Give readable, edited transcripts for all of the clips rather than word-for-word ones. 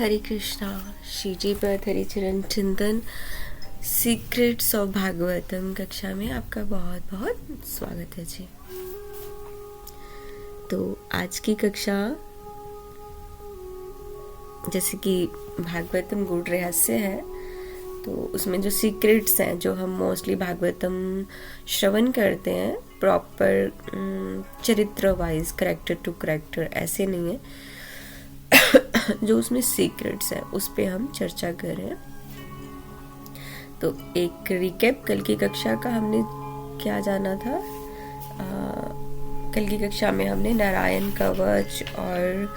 हरे कृष्णा। श्रीजी पद हरिचरण चिंतन secrets of Bhagavatam कक्षा में आपका बहुत बहुत स्वागत है जी। तो आज की कक्षा जैसे कि भागवतम गूढ़ रहस्य है, तो उसमें जो सीक्रेट्स हैं जो हम मोस्टली भागवतम श्रवण करते हैं प्रॉपर चरित्र वाइज करेक्टर टू करेक्टर ऐसे नहीं है जो उसमें सीक्रेट्स है उस पे हम चर्चा कर रहे हैं। तो एक रिकैप, कल की कक्षा का हमने क्या जाना था। कल की कक्षा में हमने नारायण कवच और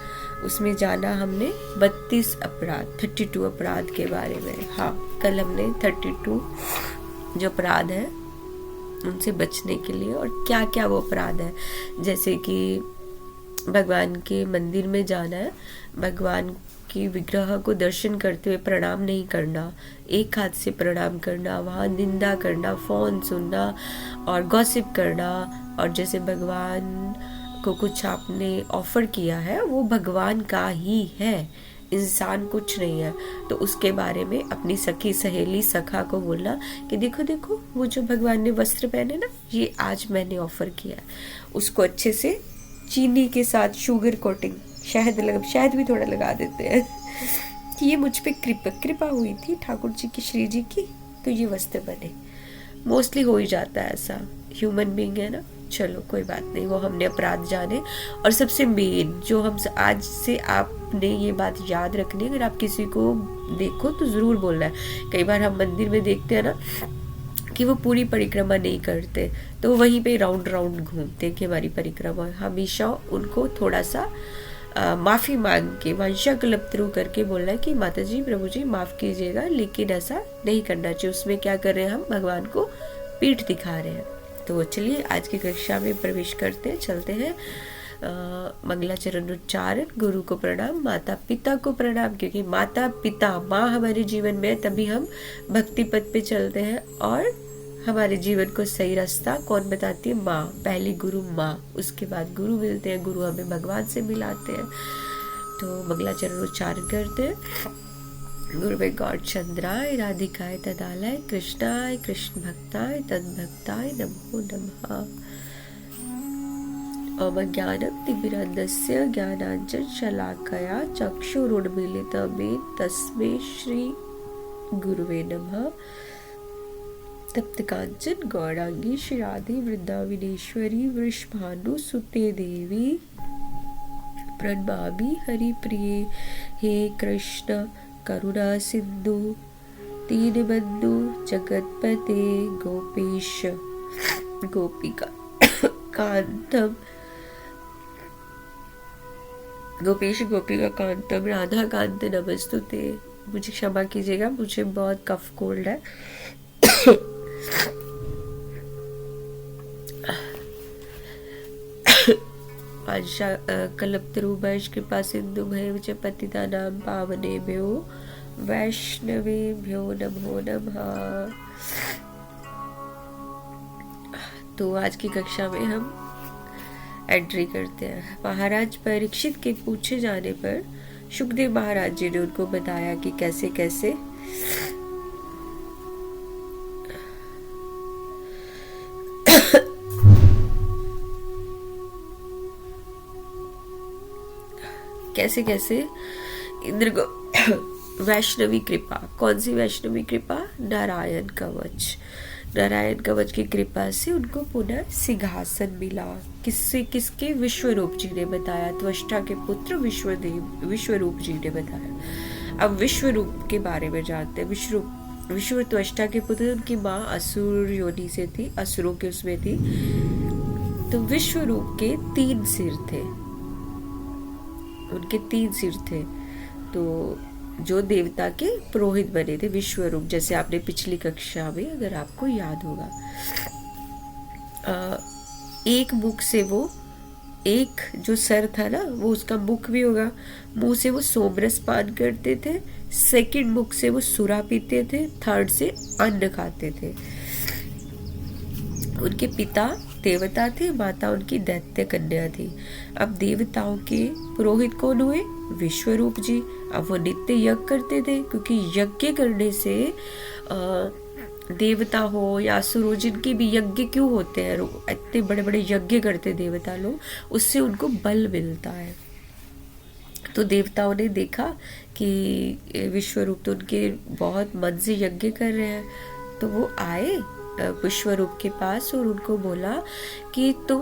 उसमें जाना हमने 32 अपराध 32 अपराध के बारे में। हाँ, कल हमने 32 जो अपराध है उनसे बचने के लिए और क्या क्या वो अपराध है, जैसे कि भगवान के मंदिर में जाना है, भगवान की विग्रह को दर्शन करते हुए प्रणाम नहीं करना, एक हाथ से प्रणाम करना, वहाँ निंदा करना, फोन सुनना और गॉसिप करना, और जैसे भगवान को कुछ आपने ऑफर किया है वो भगवान का ही है, इंसान कुछ नहीं है, तो उसके बारे में अपनी सखी सहेली सखा को बोलना कि देखो देखो वो जो भगवान ने वस्त्र पहने ना, ये आज मैंने ऑफर किया है। उसको अच्छे से चीनी के साथ शुगर कोटिंग, शहद भी थोड़ा लगा देते हैं कि ये मुझ पे कृपा हुई थी ठाकुर जी की, श्री जी की, तो ये वस्त्र बने। मोस्टली हो ही जाता है ऐसा, ह्यूमन बीइंग है ना। चलो कोई बात नहीं, वो हमने अपराध जाने। और सबसे मेन जो हम आज से आपने ये बात याद रखनी है, अगर आप किसी को देखो तो जरूर बोलना है। कई बार हम मंदिर में देखते हैं ना कि वो पूरी परिक्रमा नहीं करते, तो वो वहीं पे राउंड राउंड घूमते हैं कि हमारी परिक्रमा। हमेशा उनको थोड़ा सा माफी मांग के वंशा कल्पतरु करके बोलना है कि माता जी प्रभु जी माफ कीजिएगा, लेकिन ऐसा नहीं करना चाहिए। उसमें क्या कर रहे हैं, हम भगवान को पीठ दिखा रहे हैं। तो चलिए आज की कक्षा में प्रवेश करते हैं, चलते हैं। मंगलाचरण उच्चारण, गुरु को प्रणाम, माता पिता को प्रणाम, क्योंकि माता पिता माँ हमारे जीवन में है, तभी हम भक्ति पथ पे चलते हैं और हमारे जीवन को सही रास्ता कौन बताती है, माँ। पहले गुरु माँ, उसके बाद गुरु मिलते हैं, गुरु हमें भगवान से मिलाते हैं। तो मंगलाचरण उच्चारण करते हैं। गुरुवे गौर चंद्राय राधिकाय तदालय कृष्णाय कृष्ण भक्ताय तद्भक्ताय नमो नमः। ओम ज्ञानं तिमिरान्धस्य ज्ञानाञ्जन शलाकया चक्षुरुन्मीलितं तस्मै श्री गुरुवे नमः। तप्त कांचन गौरांगी श्री राधे वृंदावनेश्वरी वृषभानुसुते देवी प्रणमामि हरिप्रिये। हे कृष्ण करुणा सिंधु दीनबंधु जगतपते गोपेश गोपिका कांतम गोपेश गोपिका कांतम राधा कांत नमस्तुते। मुझे क्षमा कीजिएगा, मुझे बहुत कफ कोल्ड है। वंशा कल्पतरुभ्यश्च कृपा सिन्धुभ्यः च पतितानां पावनेभ्यो वैष्णवेभ्यो नमो नमः। तो आज की कक्षा में हम एंट्री करते हैं। महाराज परीक्षित के पूछे जाने पर सुखदेव महाराज जी ने उनको बताया कि कैसे कैसे कैसे कैसे इंद्र को वैष्णवी कृपा, कौन सी वैष्णवी कृपा, नारायण कवच, नारायण कवच की कृपा से उनको पुनः सिंहासन मिला। किससे, किसके, विश्वरूप जी ने बताया, त्वष्टा के पुत्र विश्वरूप जी ने बताया। अब विश्वरूप के बारे में जानते हैं। विश्व त्वष्टा के पुत्र, उनकी माँ असुर योनि से थी, असुरों के उसमें थी। तो विश्वरूप के 3 सिर थे, उनके 3 सिर थे। तो जो देवता के पुरोहित बने थे विश्वरूप, जैसे आपने पिछली कक्षा में अगर आपको याद होगा, एक मुख से वो, एक जो सर था ना वो उसका मुख भी होगा, मुंह से वो सोमरस पान करते थे, सेकंड मुख से वो सुरा पीते थे, थर्ड से अन्न खाते थे। उनके पिता देवता थे, माता उनकी दैत्य कन्या थी। अब देवताओं के पुरोहित कौन हुए? विश्वरूप जी। अब वो नित्य यज्ञ करते थे, क्योंकि यज्ञ करने से देवता हो या असुर जिनके भी यज्ञ क्यों होते हैं, इतने बड़े बड़े यज्ञ करते देवता लोग, उससे उनको बल मिलता है। तो देवताओं ने देखा कि विश्वरूप तो उनके बहुत मन से यज्ञ कर रहे हैं, तो वो आए विश्वरूप के पास और उनको बोला कि तुम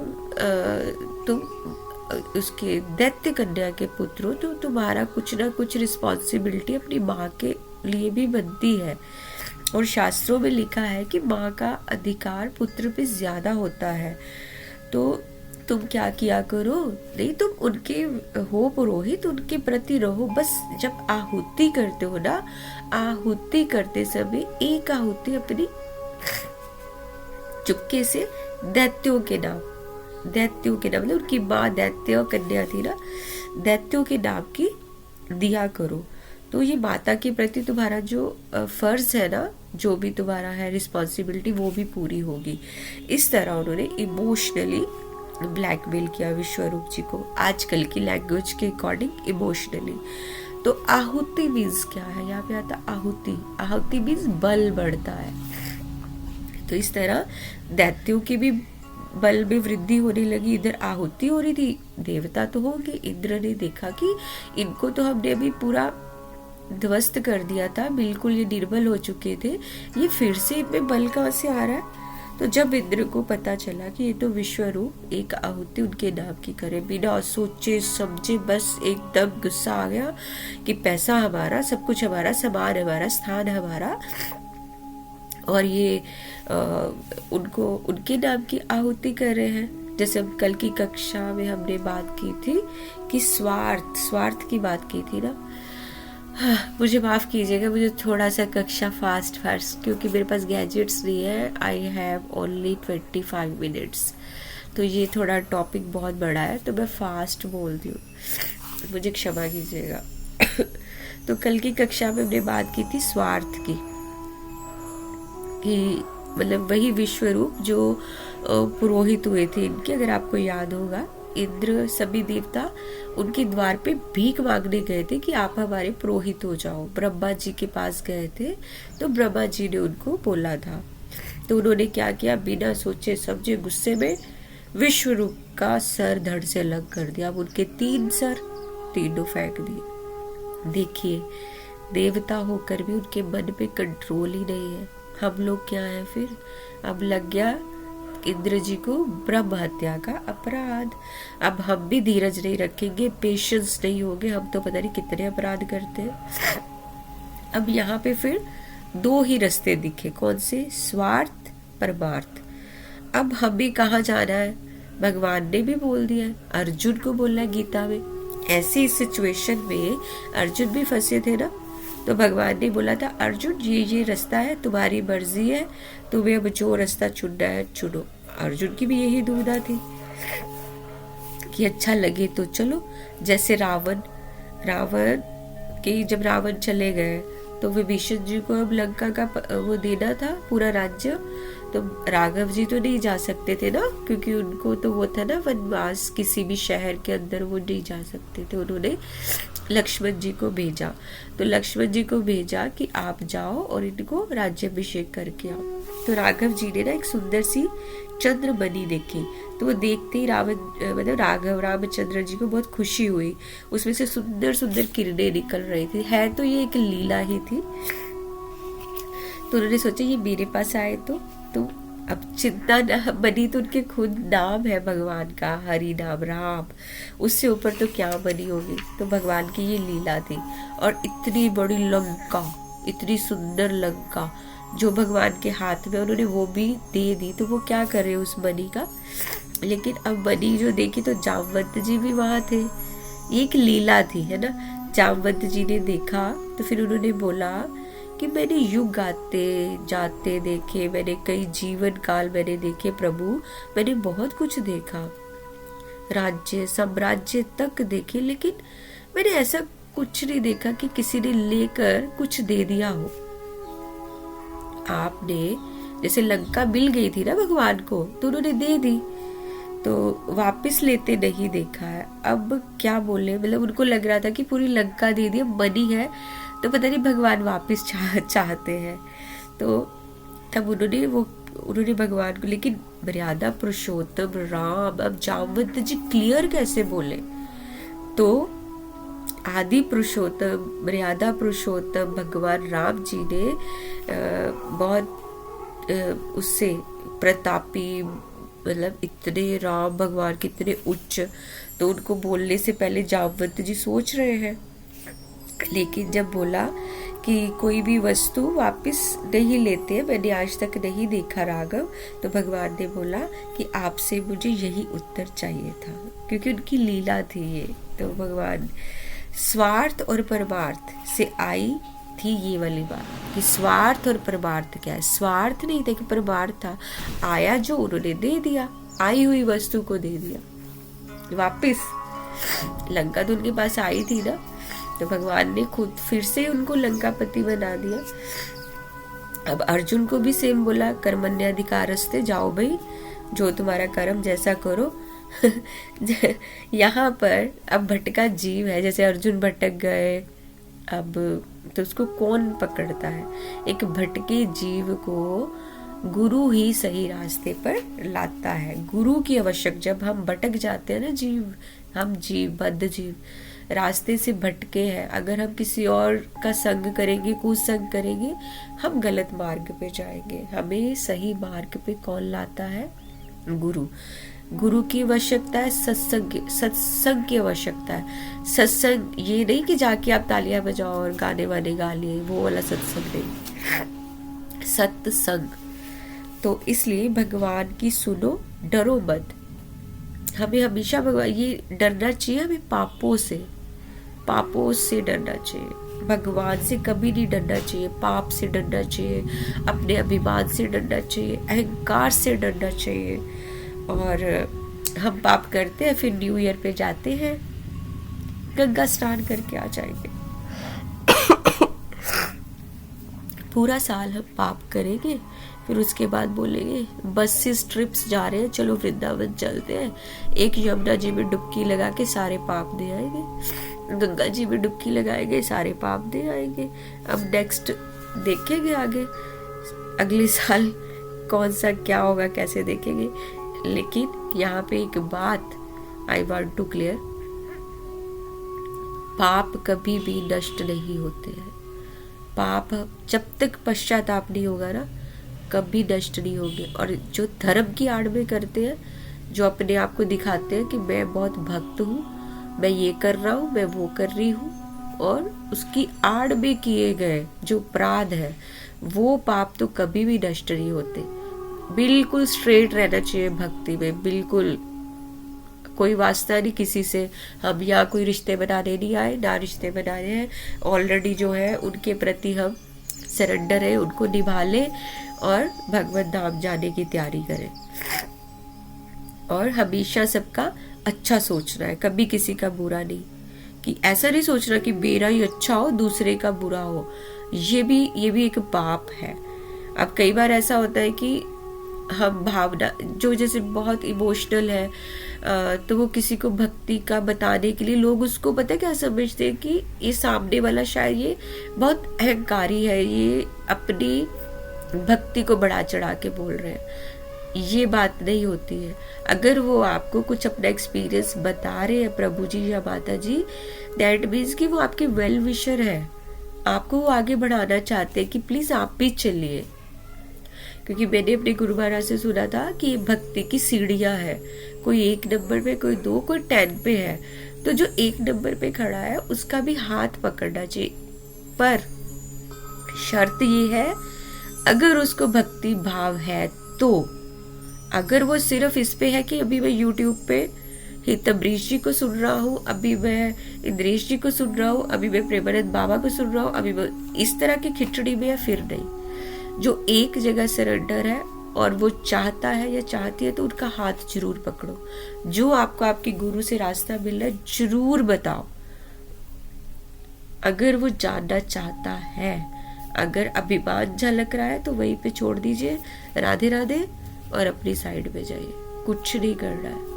उसके दैत्य कन्या के पुत्र हो, तो तुम्हारा कुछ ना कुछ रिस्पॉन्सिबिलिटी अपनी माँ के लिए भी बनती है, और शास्त्रों में लिखा है कि माँ का अधिकार पुत्र पे ज्यादा होता है। तो तुम क्या किया करो, नहीं तुम उनके हो पुरोहित, उनके प्रति रहो, बस जब आहुति करते हो ना, आहुति करते समय एक आहुति अपनी चुपके से दैत्यों के नाम मतलब उनकी माँ दैत्य कन्या थी ना, दैत्यों के नाम की दिया करो। तो ये माता के प्रति तुम्हारा जो फर्ज है ना, जो भी तुम्हारा है रिस्पॉन्सिबिलिटी, वो भी पूरी होगी। इस तरह उन्होंने इमोशनली ब्लैकमेल किया विश्वरूप जी को, आजकल की लैंग्वेज के अकॉर्डिंग इमोशनली। तो आहुति मीन्स क्या है, यहाँ पे आता आहुति मीन्स बल बढ़ता है। तो इस तरह दैत्यों की भी बल में वृद्धि होने लगी, इधर आहुति हो रही थी, देवता तो होंगे। इंद्र ने देखा कि इनको तो हमने अभी पूरा ध्वस्त कर दिया था, बिल्कुल ये निर्बल हो चुके थे, ये फिर से इनमें बल कहाँ से आ रहा है। तो जब इंद्र को पता चला कि ये तो विश्वरूप एक आहुति उनके नाम की करे, बिना सोचे समझे बस एकदम गुस्सा आ गया कि पैसा हमारा, सब कुछ हमारा, सामान हमारा, स्थान हमारा, और ये उनको उनके नाम की आहुति कर रहे हैं। जैसे हम कल की कक्षा में हमने बात की थी कि स्वार्थ की बात की थी ना। मुझे माफ कीजिएगा, मुझे थोड़ा सा कक्षा फास्ट क्योंकि मेरे पास गैजेट्स नहीं है, आई हैव ओनली 25 मिनट्स, तो ये थोड़ा टॉपिक बहुत बड़ा है, तो मैं फास्ट बोलती हूँ, मुझे क्षमा कीजिएगा। तो कल की कक्षा में हमने बात की थी स्वार्थ की, कि मतलब वही विश्वरूप जो पुरोहित हुए थे इनके, अगर आपको याद होगा, इंद्र सभी देवता उनके द्वार पे भीख मांगने गए थे कि आप हमारे पुरोहित हो जाओ। ब्रह्मा जी के पास गए थे, तो ब्रह्मा जी ने उनको बोला था। तो उन्होंने क्या किया, बिना सोचे समझे गुस्से में विश्वरूप का सर धड़ से अलग कर दिया। अब उनके 3 सर तीनों फेंक दिए। देखिए, देवता होकर भी उनके मन पे कंट्रोल ही नहीं है। हम लोग क्या है फिर, अब लग गया इंद्र जी को ब्रह्म हत्या का अपराध। अब हम भी धीरज नहीं रखेंगे, पेशेंस नहीं होंगे, हम तो पता नहीं कितने अपराध करते हैं। अब यहाँ पे फिर 2 ही रास्ते दिखे, कौन से, स्वार्थ परमार्थ। अब हमें कहाँ जाना है, भगवान ने भी बोल दिया है, अर्जुन को बोला है गीता में। ऐसी सिचुएशन में अर्जुन भी फंसे थे ना, तो भगवान ने बोला था अर्जुन ये रास्ता है, तुम्हारी मर्जी है, तुम्हें अब जो रास्ता चुनना है चुनो। अर्जुन की भी यही दुविधा थी कि अच्छा लगे तो चलो। जैसे रावण के जब रावण चले गए तो विभीषण जी को अब लंका का वो देना था पूरा राज्य, तो राघव जी तो नहीं जा सकते थे ना, क्योंकि उनको तो वो था ना वनवास, किसी भी शहर के अंदर वो नहीं जा सकते थे। उन्होंने लक्ष्मण जी को भेजा, तो लक्ष्मण जी को भेजा कि आप जाओ और इनको राज्याभिषेक करके आओ। तो राघव जी ने ना एक सुंदर सी चंद्रमणि देखी, तो वो देखते ही राघव रामचंद्र जी को बहुत खुशी हुई। उसमें से सुंदर सुंदर किरणें निकल रही थी, है तो ये एक लीला ही थी। तो उन्होंने सोचा ये मेरे पास आए तो अब चिंता न बनी, तो उनके खुद नाम है भगवान का, हरि नाम राम, उससे ऊपर तो क्या बनी होगी। तो भगवान की ये लीला थी। और इतनी बड़ी लंका, इतनी सुंदर लंका जो भगवान के हाथ में, उन्होंने वो भी दे दी। तो वो क्या कर रहे उस मणि का, लेकिन अब मणि जो देखी तो जामवंत जी भी वहां थे। ये एक लीला थी, है ना। जामवंत जी ने देखा तो फिर उन्होंने बोला कि मैंने युग आते जाते देखे, मैंने कई जीवन काल मैंने देखे प्रभु, मैंने बहुत कुछ देखा, राज्य साम्राज्य तक देखे, लेकिन मैंने ऐसा कुछ नहीं देखा कि किसी ने लेकर कुछ दे दिया हो। आपने जैसे लंका मिल गई थी ना भगवान को, तो उन्होंने दे दी, तो वापस लेते नहीं देखा है। अब क्या बोले, मतलब उनको लग रहा था कि पूरी लंका दे दी, मनी है तो पता नहीं भगवान वापस चाहते हैं। तो तब उन्होंने भगवान को, लेकिन मर्यादा पुरुषोत्तम राम, अब जामवंत जी क्लियर कैसे बोले, तो आदि पुरुषोत्तम मर्यादा पुरुषोत्तम भगवान राम जी ने बहुत उससे प्रतापी, मतलब इतने राम भगवान कितने उच्च, तो उनको बोलने से पहले जामवंत जी सोच रहे हैं। लेकिन जब बोला कि कोई भी वस्तु वापस नहीं लेते हैं, मैंने आज तक नहीं देखा राघव, तो भगवान ने बोला कि आपसे मुझे यही उत्तर चाहिए था, क्योंकि उनकी लीला थी ये। तो भगवान स्वार्थ और परमार्थ से आई थी ये वाली बात कि स्वार्थ और परमार्थ क्या है। स्वार्थ नहीं था कि परमार्थ था, आया जो उन्होंने दे दिया, आई हुई वस्तु को दे दिया वापस। लंका तो उनके पास आई थी ना, तो भगवान ने खुद फिर से उनको लंकापति बना दिया। अब अर्जुन को भी सेम बोला, कर्मण्यधिकारस्ते, जाओ भाई जो तुम्हारा कर्म जैसा करो। यहाँ पर अब भटका जीव है, जैसे अर्जुन भटक गए, अब तो उसको कौन पकड़ता है। एक भटके जीव को गुरु ही सही रास्ते पर लाता है। गुरु की आवश्यक, जब हम भटक जाते हैं ना जीव, हम जीव बद्ध जीव रास्ते से भटके हैं, अगर हम किसी और का संग करेंगे, कुसंग करेंगे, हम गलत मार्ग पे जाएंगे। हमें सही मार्ग पे कौन लाता है? गुरु। गुरु की आवश्यकता है, सत्संग की आवश्यकता है। सत्संग ये नहीं कि जाके आप तालियां बजाओ और गाने वाने गा लिए, वो वाला सत्संग नहीं, सत्संग। तो इसलिए भगवान की सुनो, डरो मत। हमें हमेशा भगवान, ये डरना चाहिए हमें पापों से डरना चाहिए, भगवान से कभी नहीं डरना चाहिए। पाप से डरना चाहिए, अपने अभिमान से डरना चाहिए, अहंकार से डरना चाहिए। और हम पाप करते हैं, फिर न्यू ईयर पे जाते हैं, गंगा स्नान करके आ जाएंगे। पूरा साल हम पाप करेंगे, फिर उसके बाद बोलेंगे बस से ट्रिप्स जा रहे हैं, चलो वृंदावन चलते हैं, एक यमुना जी में डुबकी लगा के सारे पाप दे आएंगे, गंगा जी में डुबकी लगाएंगे, सारे पाप दे आएंगे। अब नेक्स्ट देखेंगे आगे, अगले साल कौन सा क्या होगा, कैसे देखेंगे। लेकिन यहाँ पे एक बात आई वांट टू क्लियर, पाप कभी भी नष्ट नहीं होते हैं। पाप जब तक पश्चाताप नहीं होगा ना, कभी नष्ट नहीं होंगे। और जो धर्म की आड़ में करते हैं, जो अपने आप को दिखाते हैं कि मैं बहुत भक्त हूँ, मैं ये कर रहा हूँ, मैं वो कर रही हूँ, और उसकी आड़ में किए गए जो अपराध है, वो पाप तो कभी भी नष्ट नहीं होते। बिल्कुल स्ट्रेट रहना चाहिए भक्ति में, बिल्कुल कोई वास्ता नहीं किसी से। हम यहाँ कोई रिश्ते बनाने नहीं आए, ना रिश्ते बनाने हैं, ऑलरेडी जो है उनके प्रति हम सरेंडर है, उनको निभा ले और भगवत धाम जाने की तैयारी करें। और हमेशा सबका अच्छा सोचना है, कभी किसी का बुरा नहीं, कि ऐसा नहीं सोचना कि मेरा ही अच्छा हो दूसरे का बुरा हो। ये भी एक पाप है। अब कई बार ऐसा होता है कि हम भावना, जो जैसे बहुत इमोशनल है, तो वो किसी को भक्ति का बताने के लिए लोग उसको पता है क्या समझते हैं कि ये सामने वाला शायद ये बहुत अहंकारी है, ये अपनी भक्ति को बढ़ा चढ़ा के बोल रहे हैं। ये बात नहीं होती है। अगर वो आपको कुछ अपना एक्सपीरियंस बता रहे हैं प्रभु जी या माता जी, दैट मीन्स कि वो आपके वेल विशर है, आपको वो आगे बढ़ाना चाहते हैं कि प्लीज आप भी चलिए। क्योंकि मैंने अपने गुरु महाराज से सुना था कि भक्ति की सीढ़ियां है, कोई 1 नंबर पे, कोई 2, कोई 10 पे है। तो जो 1 नंबर पे खड़ा है उसका भी हाथ पकड़ना चाहिए, पर शर्त ये है अगर उसको भक्ति भाव है तो। अगर वो सिर्फ इस पे है कि अभी मैं YouTube पे हितम्बरीश जी को सुन रहा हूँ, अभी मैं इंद्रेश जी को सुन रहा हूँ, अभी मैं प्रेमानंद बाबा को सुन रहा हूँ, अभी मैं इस तरह की खिचड़ी में है, फिर नहीं। जो एक जगह सरेंडर है और वो चाहता है या चाहती है, तो उनका हाथ जरूर पकड़ो। जो आपको आपके गुरु से रास्ता मिल रहा है जरूर बताओ। अगर वो जानना चाहता है, अगर अभिमान झलक रहा है तो वहीं पे छोड़ दीजिए, राधे राधे, और अपनी साइड पे जाइए, कुछ नहीं करना है।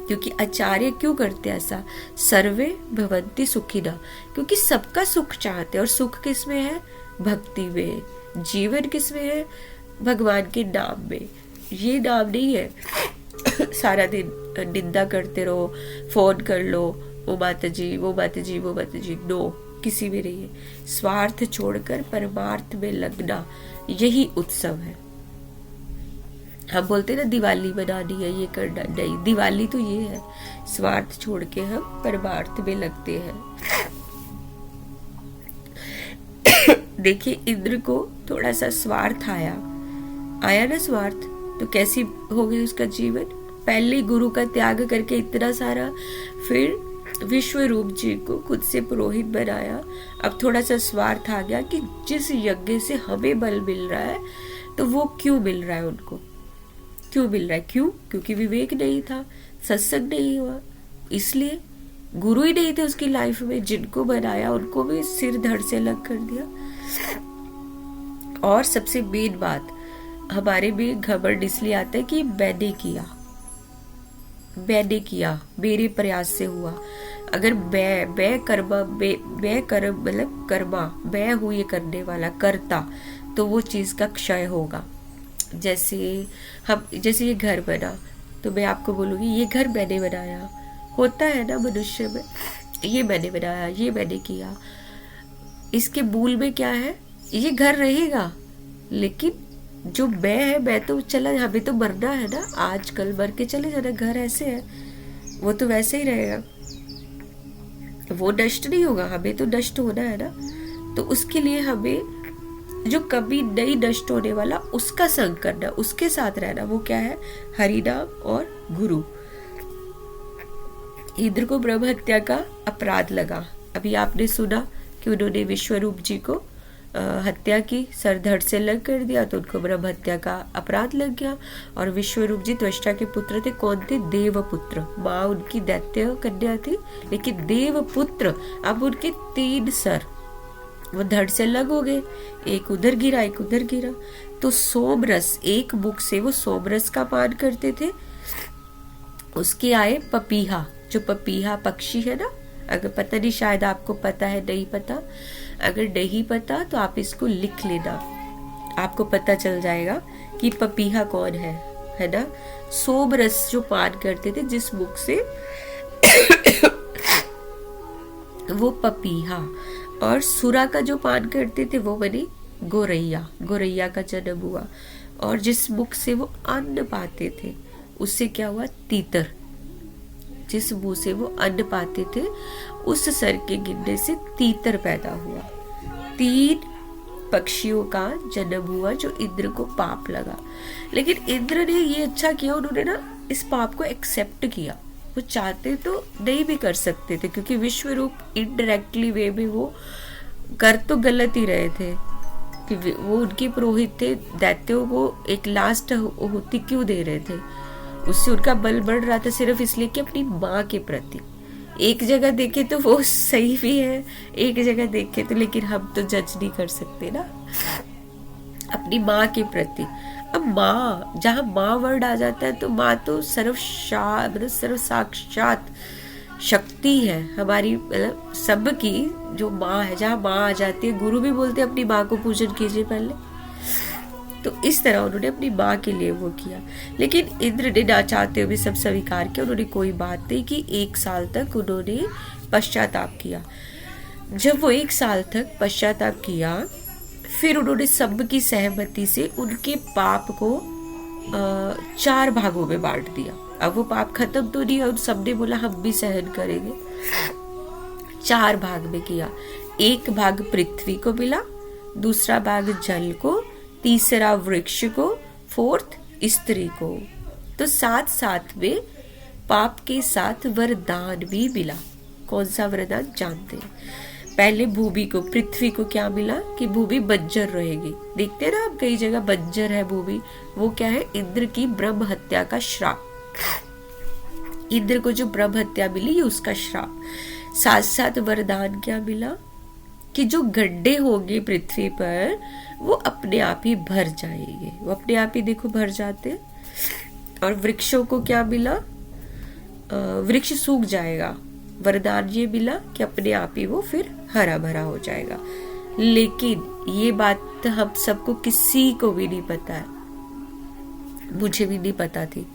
क्योंकि आचार्य क्यों करते हैं ऐसा? सर्वे भवन्ति सुखिनः, क्योंकि सबका सुख चाहते हैं। और सुख किस में है? भक्ति में। जीवन किस में है? भगवान के नाम में। ये नाम नहीं है सारा दिन निंदा करते रहो, फोन कर लो, वो माता जी, वो माता जी, वो माता जी। नो, किसी में नहीं है। स्वार्थ छोड़कर परमार्थ में लगना, यही उत्सव है। हम बोलते ना दिवाली मनानी है, ये करना, नहीं, दिवाली तो ये है, स्वार्थ छोड़ के हम परमार्थ में लगते हैं। देखिए, इंद्र को थोड़ा सा स्वार्थ आया ना स्वार्थ, तो कैसी हो गई उसका जीवन। पहले गुरु का त्याग करके इतना सारा, फिर विश्व रूप जी को खुद से पुरोहित बनाया। अब थोड़ा सा स्वार्थ आ गया कि जिस यज्ञ से हमें बल मिल रहा है, तो वो क्यों मिल रहा है उनको, क्यों मिल रहा है? क्यों? क्योंकि विवेक नहीं था, सत्संग नहीं हुआ, इसलिए गुरु ही नहीं थे उसकी लाइफ में। जिनको बनाया उनको भी सिर धड़ से अलग कर दिया। और सबसे मेन बात, हमारे में घमंड इसलिए आता है कि मैंने किया, मेरे प्रयास से हुआ। अगर मैं कर्मा, मैं कर्म मतलब कर्मा, मैं हूं ये करने वाला कर्ता, तो वो चीज का क्षय होगा। जैसे ये घर बना, तो मैं आपको बोलूंगी ये घर मैंने बनाया, होता है ना मनुष्य में, ये मैंने बनाया, ये मैंने किया। इसके मूल में क्या है? ये घर रहेगा, लेकिन जो मैं है, मैं तो चला, हमें तो मरना है ना, आज कल मर के चले जाना। घर ऐसे है, वो तो वैसे ही रहेगा, वो नष्ट नहीं होगा, हमें तो नष्ट होना है ना। तो उसके लिए हमें जो कभी नहीं नष्ट होने वाला, उसका संग करना, उसके साथ रहना। वो क्या है? हरिनाम और गुरु। इंद्र को ब्रह्म हत्या का अपराध लगा। अभी आपने सुना कि उन्होंने विश्वरूप जी को हत्या की, सर धड़ से अलग कर दिया, तो उनको ब्रह्म हत्या का अपराध लग गया। और विश्वरूप जी त्वष्टा के पुत्र थे। कौन थे? देवपुत्र। माँ उनकी दैत्य कन्या थी, लेकिन देवपुत्र। अब उनके 3 सर वो धड़ से अलग हो गए, एक उधर गिरा, एक उधर गिरा। तो सोमरस, एक मुख से वो सोमरस का पान करते थे। उसके आए पपीहा, जो पपीहा पक्षी है ना, अगर पता नहीं, शायद आपको पता है, नहीं पता, अगर नहीं पता तो आप इसको लिख लेना, आपको पता चल जाएगा कि पपीहा कौन है ना। सोमरस जो पान करते थे जिस मुख से, वो पपीहा। और सुरा का जो पान करते थे वो बनी गोरैया का जन्म हुआ। और जिस मुख से वो अन्न पाते थे, उससे क्या हुआ? तीतर। जिस मुंह से वो अन्न पाते थे, उस सर के गिरने से तीतर पैदा हुआ। 3 पक्षियों का जन्म हुआ, जो इंद्र को पाप लगा। लेकिन इंद्र ने ये अच्छा किया, उन्होंने ना इस पाप को एक्सेप्ट किया। वो चाहते तो नहीं भी कर सकते थे, क्योंकि विश्व रूप इनडायरेक्टली वे में वो कर तो गलत ही रहे थे, कि वो उनके पुरोहित थे। दैत्यों को एक लास्ट होती क्यों दे रहे थे? उससे उनका बल बढ़ रहा था, सिर्फ इसलिए कि अपनी माँ के प्रति। एक जगह देखे तो वो सही भी है, एक जगह देखे तो, लेकिन हम तो जज नहीं कर सकते ना, अपनी माँ के प्रति। अब माँ, जहाँ माँ वर्ड आ जाता है, तो माँ तो सर्व साक्षात शक्ति है हमारी, मतलब सबकी जो माँ है। जहाँ माँ आ जाती है, गुरु भी बोलते हैं अपनी माँ को पूजन कीजिए पहले। तो इस तरह उन्होंने अपनी माँ के लिए वो किया। लेकिन इंद्र ने ना चाहते हुए सब स्वीकार किया। उन्होंने कोई बात नहीं की। 1 साल तक उन्होंने पश्चाताप किया। जब वो 1 साल तक पश्चाताप किया, फिर उन्होंने सबकी सहमति से उनके पाप को 4 भागों में बांट दिया। अब वो पाप खत्म तो नहीं, और सबने बोला हम भी सहन करेंगे। 4 भाग में किया। 1 भाग पृथ्वी को मिला, दूसरा भाग जल को, तीसरा वृक्ष को, 4th स्त्री को। तो साथ में पाप के साथ वरदान भी मिला। कौन सा वरदान जानते हैं? पहले भूमि को, पृथ्वी को क्या मिला कि भूमि बंजर रहेगी। देखते ना आप, कई जगह बंजर है भूमि। वो क्या है? इंद्र की ब्रह्म हत्या का श्राप। इंद्र को जो ब्रह्म हत्या मिली, ये उसका श्राप। साथ वरदान क्या मिला कि जो गड्ढे होंगे पृथ्वी पर वो अपने आप ही भर जाएंगे, वो अपने आप ही देखो भर जाते हैं। और वृक्षों को क्या मिला, वृक्ष सूख जाएगा, वरदान ये मिला कि अपने आप ही वो फिर हरा भरा हो जाएगा। लेकिन ये बात हम सबको किसी को भी नहीं पता है, मुझे भी नहीं पता थी।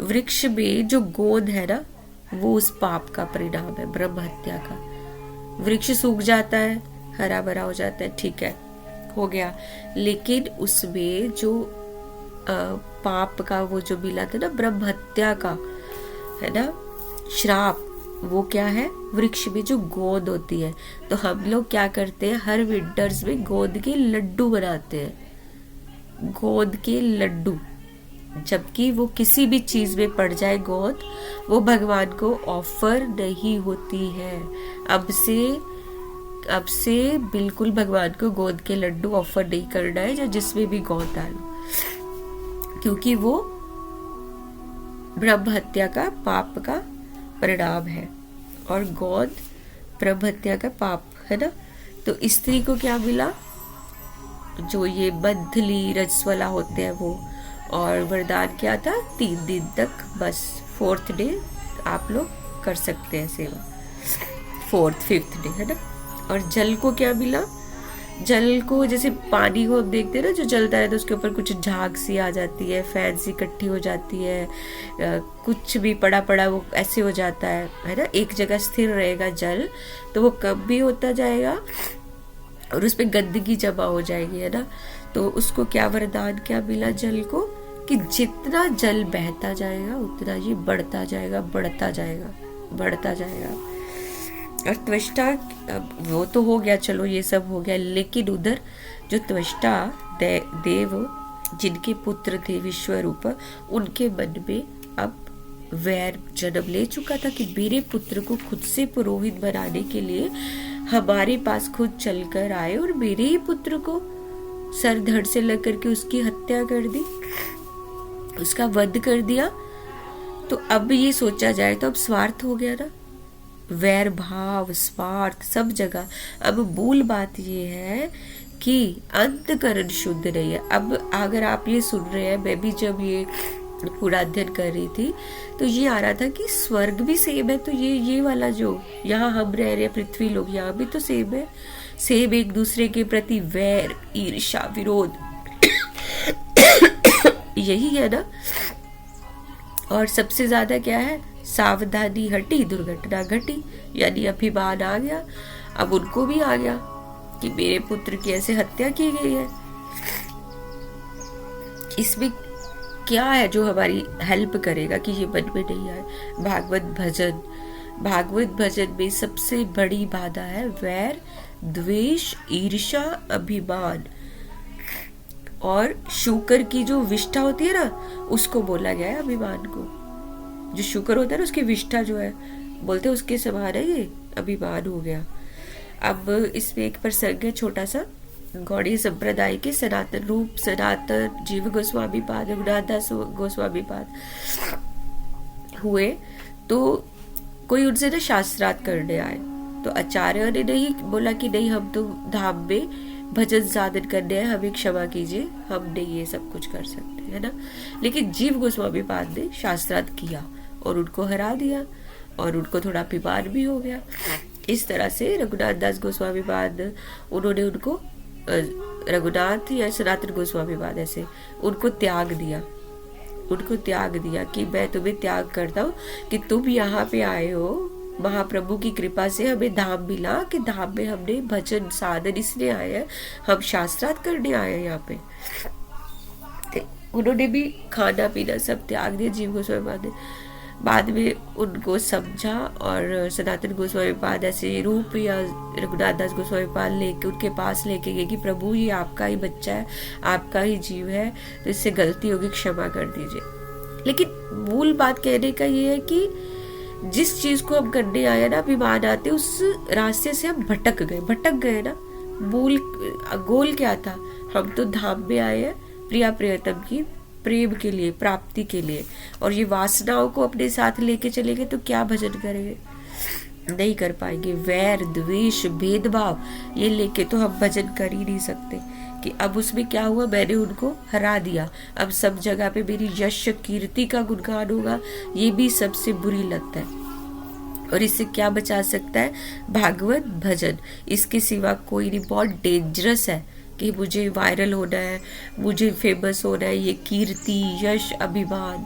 वृक्ष में जो गोंद है ना, वो उस पाप का परिणाम है, ब्रह्म हत्या का। वृक्ष सूख जाता है, हरा भरा हो जाता है, ठीक है, हो गया। लेकिन उसमें जो पाप का वो जो मिला था ना, ब्रह्म हत्या का है ना श्राप, वो क्या है, वृक्ष में जो गोंद होती है। तो हम लोग क्या करते हैं, हर विंटर्स में गोंद के लड्डू बनाते हैं, गोंद के लड्डू। जबकि वो किसी भी चीज में पड़ जाए गोंद, वो भगवान को ऑफर नहीं होती है। अब से बिल्कुल भगवान को गोंद के लड्डू ऑफर नहीं करना है, या जिसमें भी गोंद डालो, क्योंकि वो ब्रह्म हत्या का पाप का परिणाम है। और गोंद ब्रह्म हत्या का पाप है ना। तो स्त्री को क्या मिला, जो ये मंथली रजस्वला होते हैं वो। और वरदान क्या था, 3 दिन तक, बस 4th डे आप लोग कर सकते हैं सेवा, 4th 5th डे है ना। और जल को क्या मिला, जल को जैसे पानी को हम देखते हैं ना, जो जलता है तो उसके ऊपर कुछ झाग सी आ जाती है, फैन सी इकट्ठी हो जाती है, कुछ भी पड़ा पड़ा वो ऐसे हो जाता है ना। एक जगह स्थिर रहेगा जल तो वो कम भी होता जाएगा और उस पर गंदगी जमा हो जाएगी, है ना। तो उसको क्या वरदान क्या मिला जल को, कि जितना जल बहता जाएगा उतना ये बढ़ता जाएगा, बढ़ता जाएगा, बढ़ता जाएगा। और त्वष्टा, वो तो हो गया, चलो ये सब हो गया। लेकिन उधर जो त्वष्टा देव जिनके पुत्र थे विश्वरूप, उनके मन में अब वैर जन्म ले चुका था कि मेरे पुत्र को खुद से पुरोहित बनाने के लिए हमारे पास खुद चलकर आए और मेरे ही पुत्र को सर धड़ से लग करके उसकी हत्या कर दी, उसका वध कर दिया। तो अब ये सोचा जाए तो अब स्वार्थ हो गया ना, वैर भाव स्वार्थ सब जगह। अब मूल बात ये है कि अंतकरण शुद्ध नहीं है। अब अगर आप ये सुन रहे हैं, मैं भी जब ये पूरा अध्ययन कर रही थी तो ये आ रहा था कि स्वर्ग भी सेम है। तो ये वाला जो यहाँ हम रह रहे हैं पृथ्वी लोग, यहाँ भी तो सेम है, सेम एक दूसरे के प्रति वैर ईर्ष्या विरोध यही है ना। और सबसे ज्यादा क्या है, सावधानी हटी दुर्घटना घटी, यानी अभिमान आ गया। अब उनको भी आ गया कि मेरे पुत्र की ऐसे हत्या की गई है। इसमें क्या है जो हमारी हेल्प करेगा कि ये मन में नहीं आए, भागवत भजन। भागवत भजन में सबसे बड़ी बाधा है वैर द्वेष ईर्ष्या अभिमान। और शुकर की जो विष्ठा होती है ना, उसको बोला गया है अभिमान को। जो शुकर होता है ना, उसकी विष्ठा जो है, बोलते हैं उसके समान है ये अभिमान हो गया। अब इसमें एक प्रसंग है छोटा सा, गौड़ीय संप्रदाय के सनातन रूप सनातन जीव गोस्वामी पाद, रघुनाथ दास गोस्वामी पाद हुए। तो कोई उनसे ना शास्त्रार्थ करने आए, तो आचार्य ने नहीं बोला कि नहीं हम तो धाम में भजन साधन करने हैं, हमें क्षमा कीजिए, हम नहीं ये सब कुछ कर सकते, है ना। लेकिन जीव गोस्वामी पाद ने शास्त्रार्थ किया और उनको हरा दिया और उनको थोड़ा अभिमान भी हो गया। इस तरह से रघुनाथ दास गोस्वामी पाद, उन्होंने उनको रघुनाथ या सनातन गोस्वामी पाद ऐसे उनको त्याग दिया, उनको त्याग दिया कि मैं तुम्हें त्याग करता हूँ कि तुम यहाँ पे आए हो, महाप्रभु की कृपा से हमें धाम मिला कि धाम में हमने भजन साधन इसलिए आए हैं, हम शास्त्रार्थ करने आए हैं यहाँ पे। उन्होंने भी खाना पीना सब त्याग दिया जीव गोस्वामी पाद ने। बाद में उनको समझा और सनातन गोस्वामी पाद ऐसे रूप या रघुनाथ दास गोस्वामी पाद लेके उनके पास लेके गए कि प्रभु ये आपका ही बच्चा है, आपका ही जीव है, तो इससे गलती होगी, क्षमा कर दीजिए। लेकिन मूल बात कहने का ये है कि जिस चीज को हम करने आए ना, अभिमान आते, उस रास्ते से हम भटक गए ना। मूल गोल क्या था, हम तो धाम में आए हैं प्रिया प्रियतम की प्रेम के लिए, प्राप्ति के लिए, और ये वासनाओं को अपने साथ लेके चलेंगे तो क्या भजन करेंगे, नहीं कर पाएंगे। वैर द्वेष भेदभाव ये लेके तो हम भजन कर ही नहीं सकते कि अब उसमें क्या हुआ, मैंने उनको हरा दिया, अब सब जगह पे मेरी यश कीर्ति का गुणगान होगा। ये भी सबसे बुरी लत है और इससे क्या बचा सकता है, भागवत भजन। इसके सिवा कोई नहीं। बहुत डेंजरस है कि मुझे वायरल होना है, मुझे फेमस होना है, ये कीर्ति यश अभिमान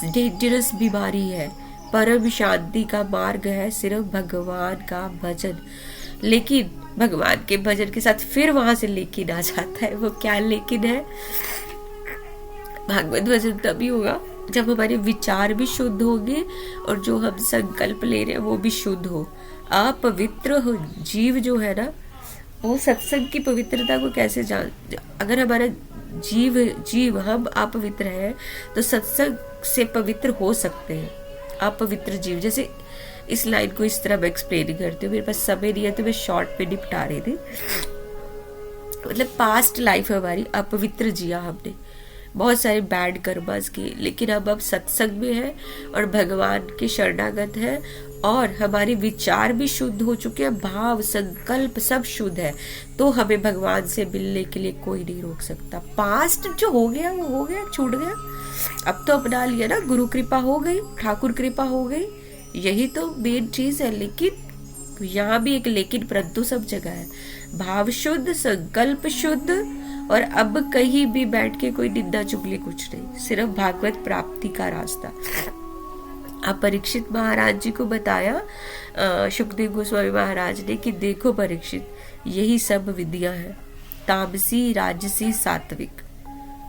डेंजरस बीमारी है। परम शांति का मार्ग है सिर्फ भगवान का भजन। लेकिन भगवान के भजन के साथ फिर वहां से लेकिन आ जाता है। वो क्या लेकिन है, भागवत भजन तभी होगा जब हमारे विचार भी शुद्ध होंगे और जो हम संकल्प ले रहे हैं वो भी शुद्ध हो। अपवित्र हो जीव जो है ना, वो सत्संग की पवित्रता को कैसे जान। अगर हमारा जीव हम अपवित्र हैं तो सत्संग से पवित्र हो सकते हैं। अपवित्र जीव, जैसे इस लाइन को इस तरह मैं एक्सप्लेन करती हूँ, मेरे पास समय नहीं है तो मैं शॉर्ट में निपटा रही थी। मतलब पास्ट लाइफ हमारी अपवित्र जिया हमने, बहुत सारे बैड कर्मास किए, लेकिन अब सत्संग में है और भगवान के शरणागत है और हमारे विचार भी शुद्ध हो चुके हैं, भाव संकल्प सब शुद्ध है, तो हमें भगवान से मिलने के लिए कोई नहीं रोक सकता। पास्ट जो हो गया वो हो गया, छूट गया। अब तो अपना लिया ना, गुरु कृपा हो गई, ठाकुर कृपा हो गई, यही तो मेन चीज है। लेकिन यहाँ भी एक लेकिन परंतु सब जगह है। भाव शुद्ध, संकल्प शुद्ध, और अब कहीं भी बैठ के कोई निंदा चुगली कुछ नहीं, सिर्फ भागवत प्राप्ति का रास्ता। अब परीक्षित महाराज जी को बताया सुखदेव गोस्वामी महाराज ने कि देखो परीक्षित, यही सब विद्या है, तामसी राजसी सात्विक,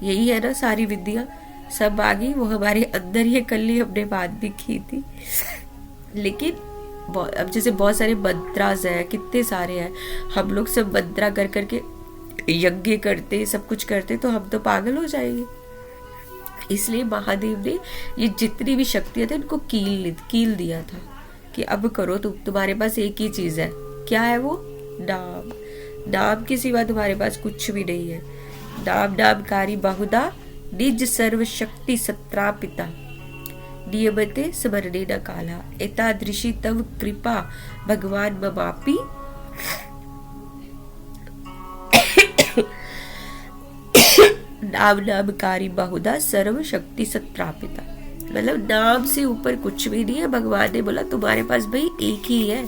यही है ना सारी विद्या, सब आ गई। वो हमारे अंदर ही कल ही हमने बात भी की थी। लेकिन अब जैसे बहुत सारे मंत्रास हैं, कितने सारे हैं, हम लोग सब मंत्रा कर करके यज्ञ करते, सब कुछ करते, तो हम तो पागल हो जाएंगे। इसलिए महादेव ने ये जितनी भी शक्तियां थी इनको कील दिया था कि अब करो, तुम्हारे पास एक ही चीज है। क्या है वो? नाम। नाम के सिवा तुम्हारे पास कुछ भी नहीं है। नाम नामकारी बहुधा निज सर्व शक्ति सत्रापिता नियमते स्मरणे न काला एतादृशी तव कृपा भगवान ममापि नाम नामकारी बहुधा सर्व शक्ति सत्रापिता। मतलब नाम से ऊपर कुछ भी नहीं है। भगवान ने बोला तुम्हारे पास भाई एक ही है,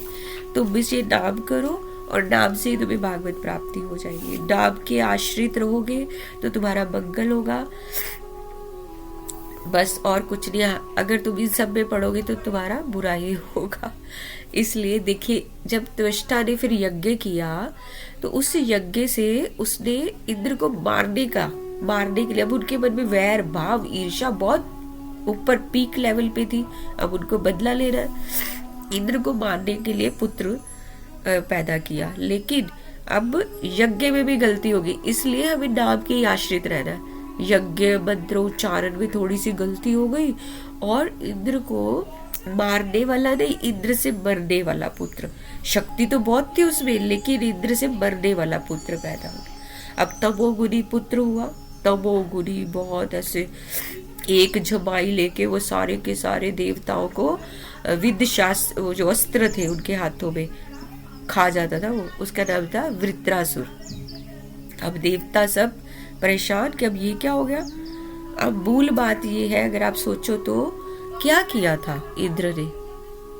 तुम बस ये नाम करो और नाम से ही तुम्हें भागवत प्राप्ति हो जाएगी। नाम के आश्रित रहोगे तो तुम्हारा मंगल होगा, बस और कुछ नहीं। अगर तुम इन सब में पढ़ोगे तो तुम्हारा बुरा ही होगा। इसलिए देखिए, जब त्वष्टा ने फिर यज्ञ किया तो उस यज्ञ से उसने इंद्र को मारने के लिए, अब उनके मन में वैर भाव ईर्ष्या बहुत ऊपर पीक लेवल पे थी, अब उनको बदला लेना है। इंद्र को मारने के लिए पुत्र पैदा किया, लेकिन अब यज्ञ में भी गलती होगी, इसलिए हमें नाम के ही आश्रित रहना है। यज्ञ मंत्रोच्चारण में थोड़ी सी गलती हो गई और इंद्र को मारने वाला नहीं, इंद्र से मरने वाला पुत्र। शक्ति तो बहुत थी उसमें, लेकिन इंद्र से मरने वाला पुत्र पैदा हो गया। अब तमोगुनी पुत्र हुआ। तमोगुनी बहुत ऐसे एक झमाई लेके वो सारे के सारे देवताओं को विद्य शास्त्र, वो जो अस्त्र थे उनके हाथों में खा जाता था, वो उसका नाम था वृत्रासुर। अब देवता सब परेशान कि अब ये क्या हो गया। अब मूल बात ये है, अगर आप सोचो तो क्या किया था इंद्र ने,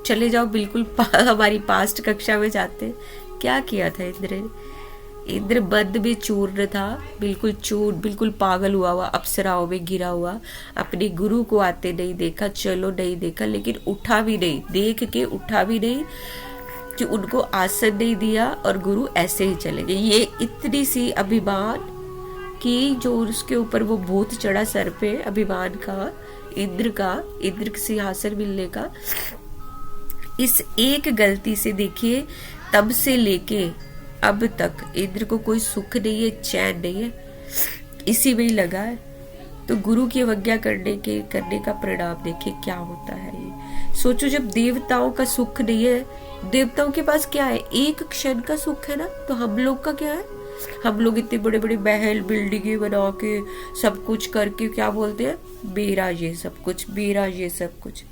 चले जाओ बिल्कुल हमारी पास्ट कक्षा में जाते, क्या किया था इंद्र ने। इंद्र बद में चूर्ण था, बिल्कुल चूर्ण, बिल्कुल पागल हुआ अप्सराओं में गिरा हुआ। अपने गुरु को आते नहीं देखा, चलो नहीं देखा, लेकिन उठा भी नहीं, देख के उठा भी नहीं, कि उनको आसन नहीं दिया और गुरु ऐसे ही चले गए। ये इतनी सी अभिमान कि जो उसके ऊपर वो भूत चढ़ा सर पे, अभिमान का, इंद्र सिंहासन मिलने का, इस एक गलती से देखिए तब से लेके अब तक इंद्र को कोई सुख नहीं है, चैन नहीं है, इसी में ही लगा है। तो गुरु की अवज्ञा करने का परिणाम देखिए क्या होता है। ये सोचो, जब देवताओं का सुख नहीं है, देवताओं के पास क्या है, एक क्षण का सुख है ना, तो हम लोग का क्या है। हम लोग इतने बड़े बड़े महल बिल्डिंगे बना के सब कुछ करके क्या बोलते हैं, मेरा ये सब कुछ, मेरा ये सब कुछ।